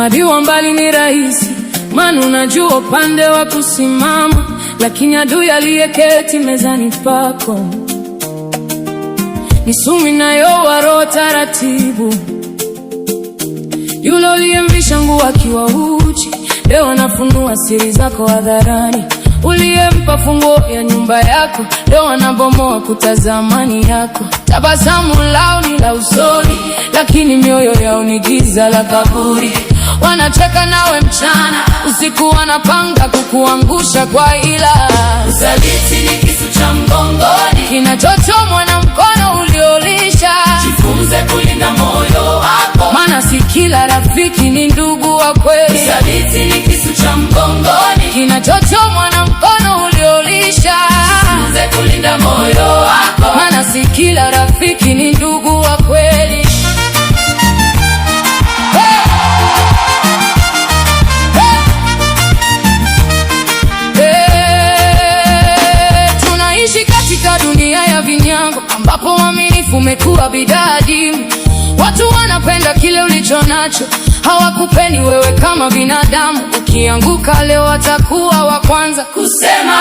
Adui wa mbali ni rahisi, maana unajua upande wa kusimama, lakini adui aliyeketi mezani pako ni sumu inayowaro taratibu. Yule uliyemvisha nguo akiwa uchi, leo anafunua siri zako hadharani. Uliyempa funguo ya nyumba yako, leo anabomoa kuta za amani yako. Tabasamu lao ni la usoni, lakini mioyo yao ni giza la kaburi. Wanacheka nawe mchana, usiku wanapanga kukuangusha kwa ila. Usaliti ni kisu cha mgongoni, kinachochomwa na mkono uliolisha. Jifunze kulinda moyo wako, maana si kila rafiki ni ndugu wa kweli. Usaliti ni kisu cha mgongoni, kinachochomwa na mkono uliolisha. Jifunze kulinda moyo wako, maana si kila rafiki ni ndugu wa kweli. Tunaishi katika dunia ya vinyango, ambapo uaminifu umekuwa bidhaa adimu. Watu wanapenda kile ulicho nacho, hawakupendi wewe kama binadamu. Ukianguka leo watakuwa wa kwanza kusema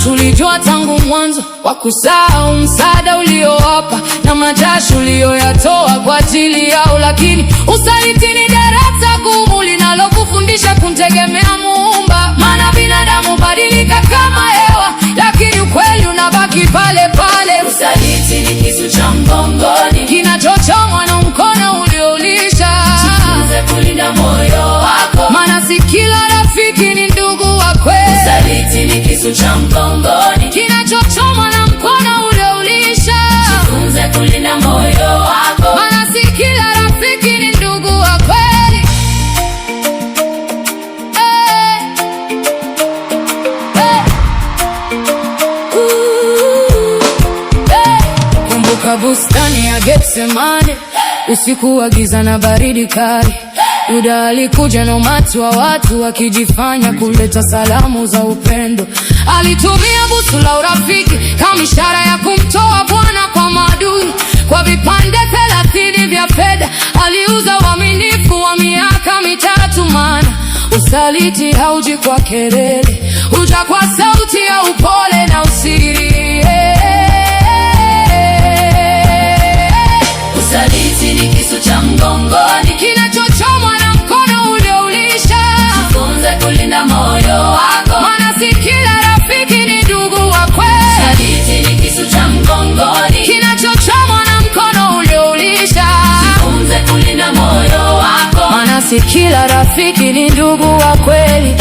tulijua tangu mwanzo. Wakusahau msaada uliowapa na majasho uliyoyatoa kwa ajili yao. Lakini usaliti ni darasa gumu linalokufundisha kumtegemea Muumba. Maana binadamu badilika kama hewa, lakini ukweli unabaki pale pale. Usaliti ni kisu cha mgongoni, kinachochomwa na mkono uliolisha. Jifunze kulinda moyo wako, maana si kila rafiki ni ndugu wa kweli. Usaliti ni kisu cha mgongoni, kinachochomwa na mkono uliolisha. Jifunze kulinda moyo wako, maana si kila rafiki ni ndugu wa kweli. Kumbuka bustani ya Getsemane, usiku wa giza na baridi kali. Yuda alikuja na umati wa watu wakijifanya kuleta salamu za upendo. Alitumia busu la urafiki kama ishara ya kumtoa Bwana kwa maadui. Kwa vipande 30 vya fedha aliuza uaminifu wa miaka 3. Maana usaliti hauji kwa kelele, huja kwa sauti ya upole na usiri. Usaliti ni kisu cha mgongoni, kinachochomwa na mkono ulioulisha. Jifunze kulinda moyo wako, maana si kila rafiki ni ndugu wa kweli. Usaliti ni kisu cha mgongoni, kinachochomwa na mkono ulioulisha. Jifunze kulinda moyo wako, maana si kila rafiki ni ndugu wa kweli.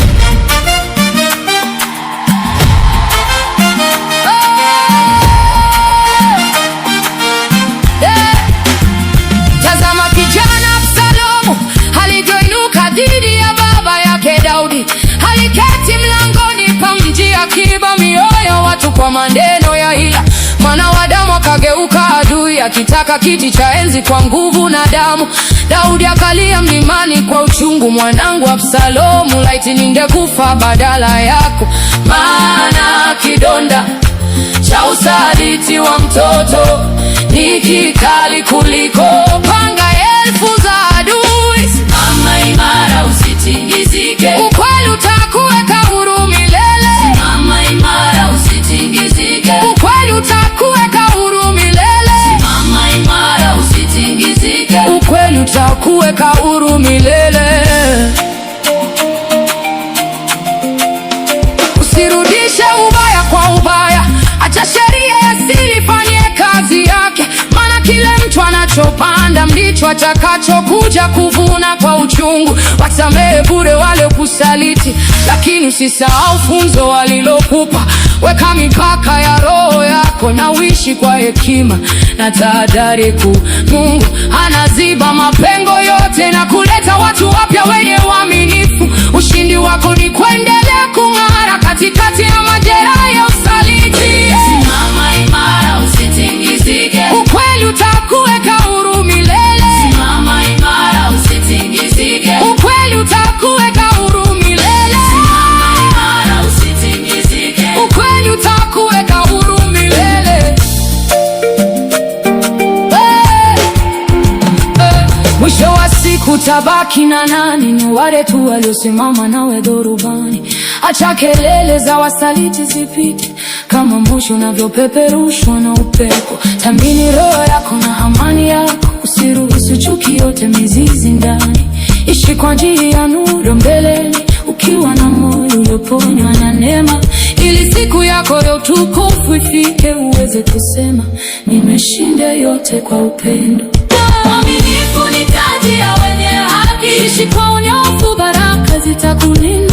Tazama kijana Absalomu alivyoinuka dhidi ya baba yake Daudi. Aliketi mlangoni pa mji akiiba mioyo watu kwa maneno ya hila. Mwana wa damu akageuka adui, akitaka kiti cha enzi kwa nguvu na damu. Daudi akalia mlimani kwa uchungu, mwanangu Absalomu, laiti ningekufa badala yako. Maana kidonda cha usaliti wa mtoto ni kikali kuliko panga 1000 za adui. Simama imara usitingizike, ukweli utakuweka huru milele. Simama imara usitingizike, ukweli utakuweka huru milele. Simama imara usitingizike, ukweli utakuweka huru milele. Usirudishe ubaya kwa ubaya, acha sheria ya asili ifanye kazi yake. Maana kile mtu anachopanda ndicho atakachokuja kuvuna kwa uchungu. Wasamehe bure wale kusaliti, lakini usisahau funzo walilokupa. Weka mipaka ya roho yako na uishi kwa hekima na tahadhari kuu. Mungu anaziba mapengo yote na kuleta watu wapya wenye uaminifu. Ushindi wako ni kuendelea kung'ara katikati ya majeraha ya usaliti. Simama imara usitingizike, ukweli utakuweka huru milele. Simama imara usitingizike, ukweli utakuweka huru milele. Simama imara usitingizike, ukweli utakuweka huru milele. Mwisho wa siku Kutabaki na nani? Ni wale tu waliosimama nawe dhurubani. Acha kelele za wasaliti zipite, kama moshi unavyopeperushwa na upepo. Thamini roho yako na amani yako, usiruhusu chuki yote mizizi ndani. Ishi kwa njia ya nuru mbeleni, ukiwa na moyo ulioponywa na neema, ili siku yako ya utukufu ifike, uweze kusema nimeshinda yote kwa upendo. Uaminifu ni taji ya wenye haki. Ishi kwa unyofu, baraka zitakulinda.